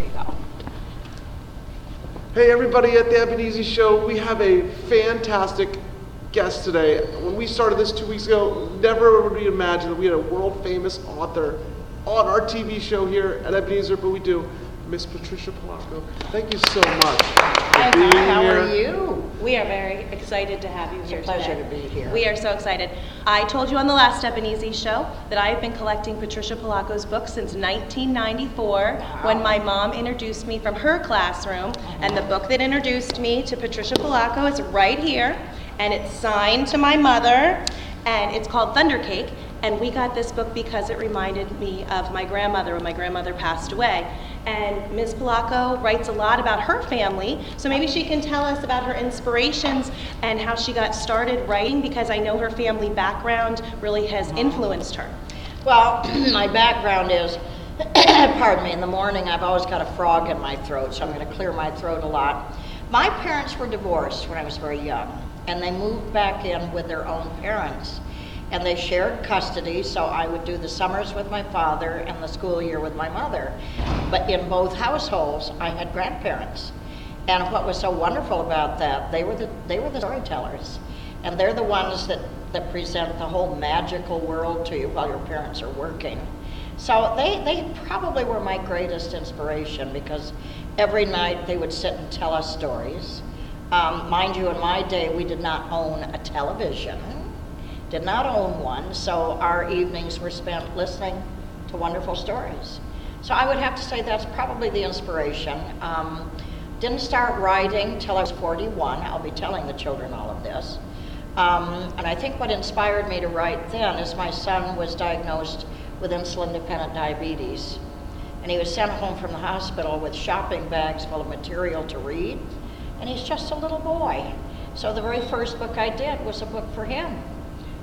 you go. Hey everybody at the Ebenezy Show, we have a fantastic guest today. When we started this 2 weeks ago, never would we imagine that we had a world famous author on our TV show here at Ebenezer, but we do. Miss Patricia Polacco, thank you so much for being here. How are you? We are very excited to have you here today. It's a pleasure to be here. We are so excited. I told you on the last Ebenezy show that I have been collecting Patricia Polacco's books since 1994, when my mom introduced me from her classroom, and the book that introduced me to Patricia Polacco is right here, and it's signed to my mother, and it's called Thunder Cake, and we got this book because it reminded me of my grandmother when my grandmother passed away. And Ms. Polacco writes a lot about her family, so maybe she can tell us about her inspirations and how she got started writing, because I know her family background really has influenced her. Well, my background is, pardon me, in the morning I've always got a frog in my throat, so I'm going to clear my throat a lot. My parents were divorced when I was very young, and they moved back in with their own parents. And they shared custody, so I would do the summers with my father and the school year with my mother. But in both households, I had grandparents. And what was so wonderful about that, they were the storytellers. And they're the ones that present the whole magical world to you while your parents are working. So they probably were my greatest inspiration, because every night they would sit and tell us stories. Mind you, in my day, we did not own a television. Did not own one, so our evenings were spent listening to wonderful stories. So I would have to say that's probably the inspiration. Didn't start writing till I was 41. I'll be telling the children all of this. And I think what inspired me to write then is my son was diagnosed with insulin-dependent diabetes. And he was sent home from the hospital with shopping bags full of material to read. And he's just a little boy. So the very first book I did was a book for him,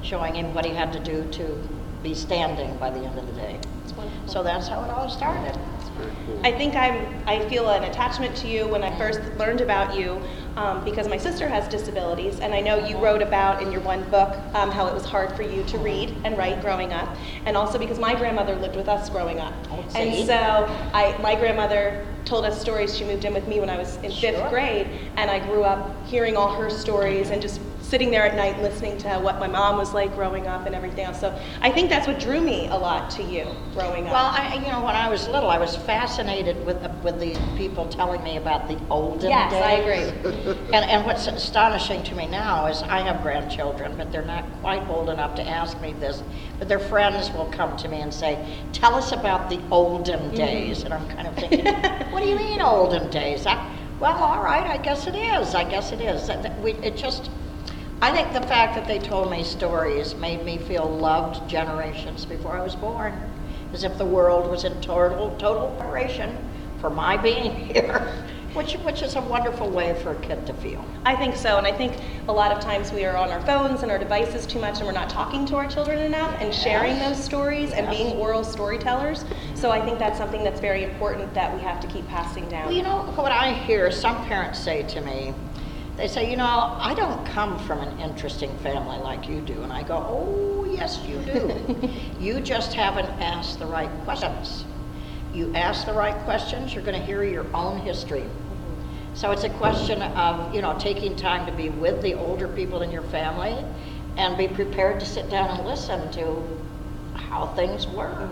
showing him what he had to do to be standing by the end of the day. That's wonderful. So that's how it all started. That's very cool. I think I feel an attachment to you when I first learned about you, because my sister has disabilities, and I know you wrote about in your one book how it was hard for you to read and write growing up, and also because my grandmother lived with us growing up. And so my grandmother told us stories. She moved in with me when I was in fifth grade, and I grew up hearing all her stories and just sitting there at night listening to what my mom was like growing up and everything else. So I think that's what drew me a lot to you growing up. Well, when I was little, I was fascinated with these people telling me about the olden days. Yes, I agree. And what's astonishing to me now is I have grandchildren, but they're not quite old enough to ask me this. But their friends will come to me and say, "Tell us about the olden days." And I'm kind of thinking, what do you mean olden days? Well, all right, I guess it is. I think the fact that they told me stories made me feel loved generations before I was born, as if the world was in total preparation for my being here, which is a wonderful way for a kid to feel. I think so, and I think a lot of times we are on our phones and our devices too much, and we're not talking to our children enough and sharing those stories and being oral storytellers. So I think that's something that's very important that we have to keep passing down. Well, you know, what I hear some parents say to me, they say, I don't come from an interesting family like you do. And I go, oh, yes, you do. You just haven't asked the right questions. You ask the right questions, you're going to hear your own history. So it's a question of, taking time to be with the older people in your family and be prepared to sit down and listen to how things were.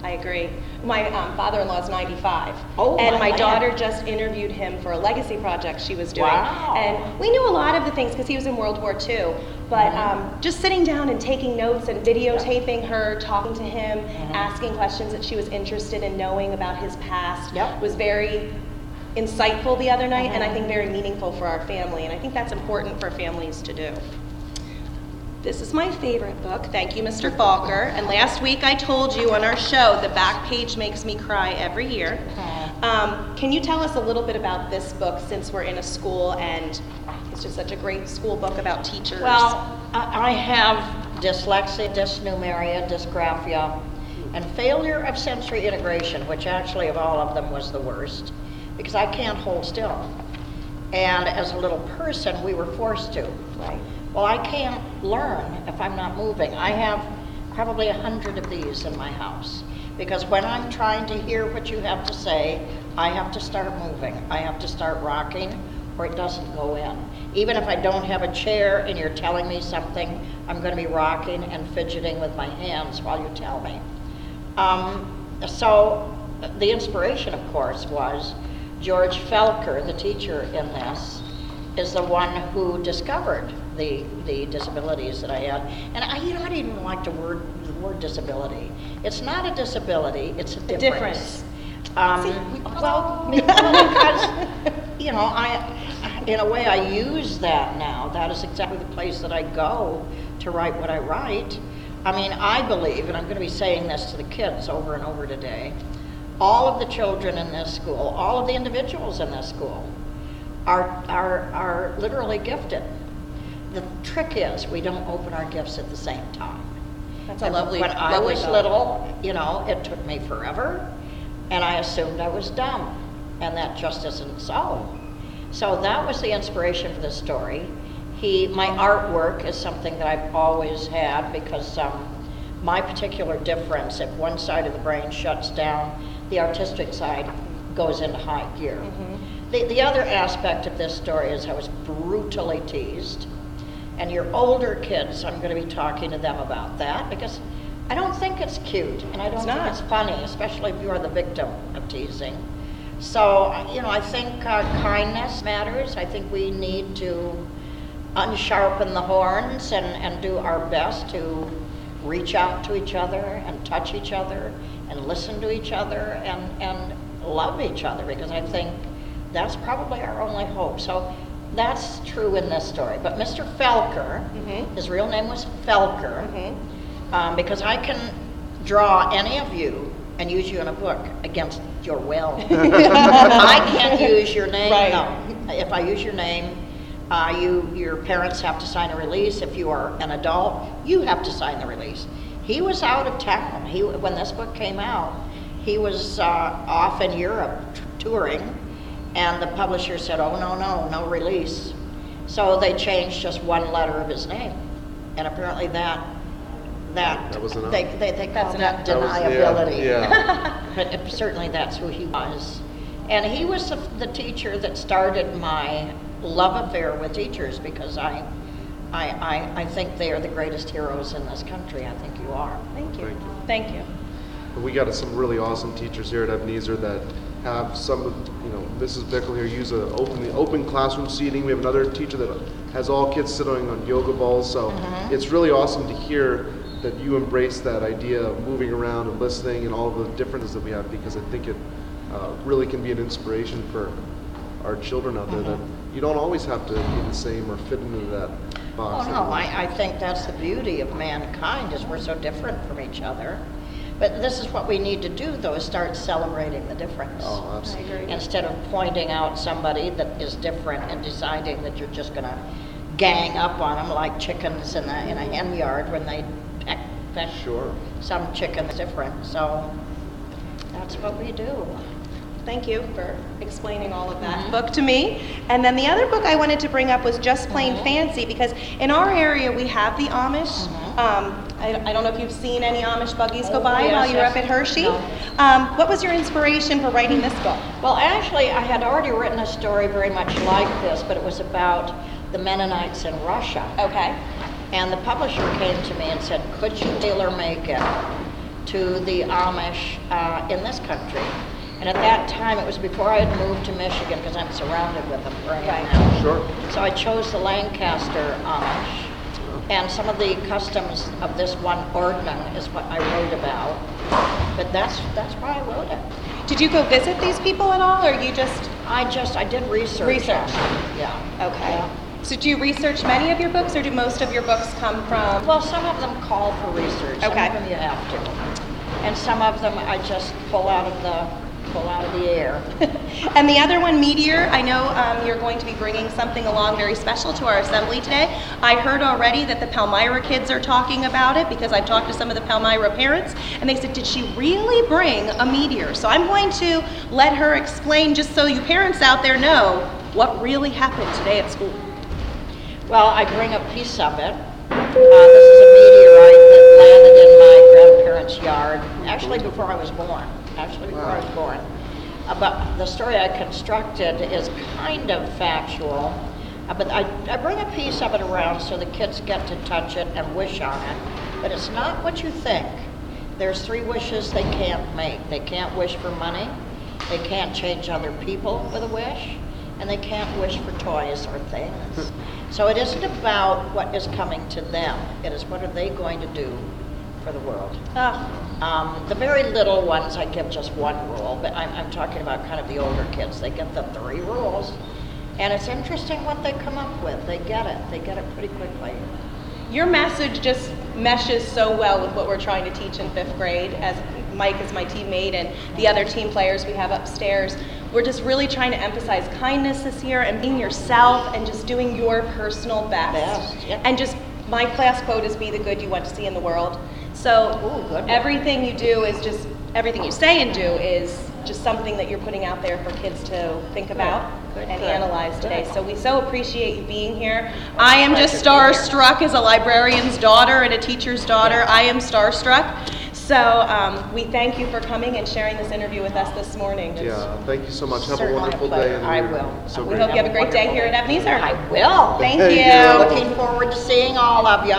I agree. My father-in-law is 95, Oh, and my man. daughter just interviewed him for a legacy project she was doing. Wow. And we knew a lot of the things because he was in World War II, but just sitting down and taking notes and videotaping her, talking to him, asking questions that she was interested in knowing about his past was very insightful the other night, and I think very meaningful for our family, and I think that's important for families to do. This is my favorite book. Thank you, Mr. Falker. And last week I told you on our show the back page makes me cry every year. Can you tell us a little bit about this book, since we're in a school and it's just such a great school book about teachers? Well, I have dyslexia, dysnumeria, dysgraphia, and failure of sensory integration, which actually of all of them was the worst, because I can't hold still. And as a little person, we were forced to. Right. Well, I can't learn if I'm not moving. I have probably 100 of these in my house. Because when I'm trying to hear what you have to say, I have to start moving. I have to start rocking, or it doesn't go in. Even if I don't have a chair and you're telling me something, I'm going to be rocking and fidgeting with my hands while you tell me. So the inspiration, of course, was George Felker, the teacher in this, is the one who discovered the disabilities that I had. And I didn't even like the word disability. It's not a disability, it's a difference. Well, because, in a way I use that now. That is exactly the place that I go to write what I write. I mean, I believe, and I'm going to be saying this to the kids over and over today, all of the children in this school, all of the individuals in this school are literally gifted. The trick is we don't open our gifts at the same time. That's a lovely When I was thought. little, it took me forever, and I assumed I was dumb, and that just isn't so. So that was the inspiration for this story. My artwork is something that I've always had because my particular difference, if one side of the brain shuts down, the artistic side goes into high gear. Mm-hmm. The other aspect of this story is I was brutally teased. And your older kids, I'm going to be talking to them about that because I don't think it's cute and I don't think it's funny, especially if you are the victim of teasing. So, I think kindness matters. I think we need to unsharpen the horns and do our best to reach out to each other and touch each other and listen to each other and love each other, because I think that's probably our only hope. So that's true in this story. But Mr. Felker, mm-hmm. his real name was Felker, mm-hmm. Because I can draw any of you and use you in a book against your will. I can't use your name. Right. No. If I use your name, your parents have to sign a release. If you are an adult, you have to sign the release. He was out of town. When this book came out, he was off in Europe touring, and the publisher said, "Oh, no release." So they changed just one letter of his name, and apparently that was enough. They call that deniability. Yeah. But certainly that's who he was. And he was the teacher that started my love affair with teachers, because I think they are the greatest heroes in this country. I think you are. Thank you. Thank you. And we got some really awesome teachers here at Ebenezer that have some, Mrs. Bickle here use open classroom seating. We have another teacher that has all kids sitting on yoga balls. So mm-hmm. It's really awesome to hear that you embrace that idea of moving around and listening and all the differences that we have, because I think it really can be an inspiration for our children out there, mm-hmm. that you don't always have to be the same or fit into that box. Oh no, I think that's the beauty of mankind, is we're so different from each other. But this is what we need to do, though, is start celebrating the difference. Oh, absolutely. I agree. Instead of pointing out somebody that is different and deciding that you're just going to gang up on them like chickens in a hen yard when they peck sure. some chickens different. So that's what we do. Thank you for explaining all of that mm-hmm. book to me. And then the other book I wanted to bring up was Just Plain mm-hmm. Fancy, because in our area we have the Amish. Mm-hmm. I don't know if you've seen any Amish buggies go by while you were up at Hershey. No. What was your inspiration for writing this book? Well, actually, I had already written a story very much like this, but it was about the Mennonites in Russia. Okay. And the publisher came to me and said, could you tailor-make it to the Amish in this country? And at that time, it was before I had moved to Michigan, because I'm surrounded with them right now. Sure. So I chose the Lancaster Amish. And some of the customs of this one ordning is what I wrote about. But that's why I wrote it. Did you go visit these people at all, or you just? I did research. Yeah. Okay. Yeah. So do you research many of your books, or do most of your books come from? Well, some of them call for research. Okay. Some of them you have to. And some of them I just pull out of the air. And the other one, Meteor, I know you're going to be bringing something along very special to our assembly today. I heard already that the Palmyra kids are talking about it, because I've talked to some of the Palmyra parents, and they said, did she really bring a meteor? So I'm going to let her explain, just so you parents out there know what really happened today at school. Well, I bring a piece of it. This is a meteorite that landed in my parents' yard, actually before I was born. But the story I constructed is kind of factual. But I bring a piece of it around so the kids get to touch it and wish on it. But it's not what you think. There's 3 wishes they can't make. They can't wish for money, they can't change other people with a wish, and they can't wish for toys or things. So it isn't about what is coming to them. It is what are they going to do for the world. The very little ones, I give just 1 rule, but I'm talking about kind of the older kids. They get the 3 rules. And it's interesting what they come up with. They get it pretty quickly. Your message just meshes so well with what we're trying to teach in 5th grade, as Mike is my teammate and the other team players we have upstairs. We're just really trying to emphasize kindness this year and being yourself and just doing your personal best. Yep. And just, my class quote is, be the good you want to see in the world. So everything you do is just, everything you say and do is just something that you're putting out there for kids to think about and analyze today. So we so appreciate you being here. I am just starstruck as a librarian's daughter and a teacher's daughter. I am starstruck. So we thank you for coming and sharing this interview with us this morning. Yeah, thank you so much. Have a Certainly wonderful a pleasure. day. And I you're will. So We great. hope you have a great day here at Ebenezer. I will. Thank Thank you. you. Looking forward to seeing all of you.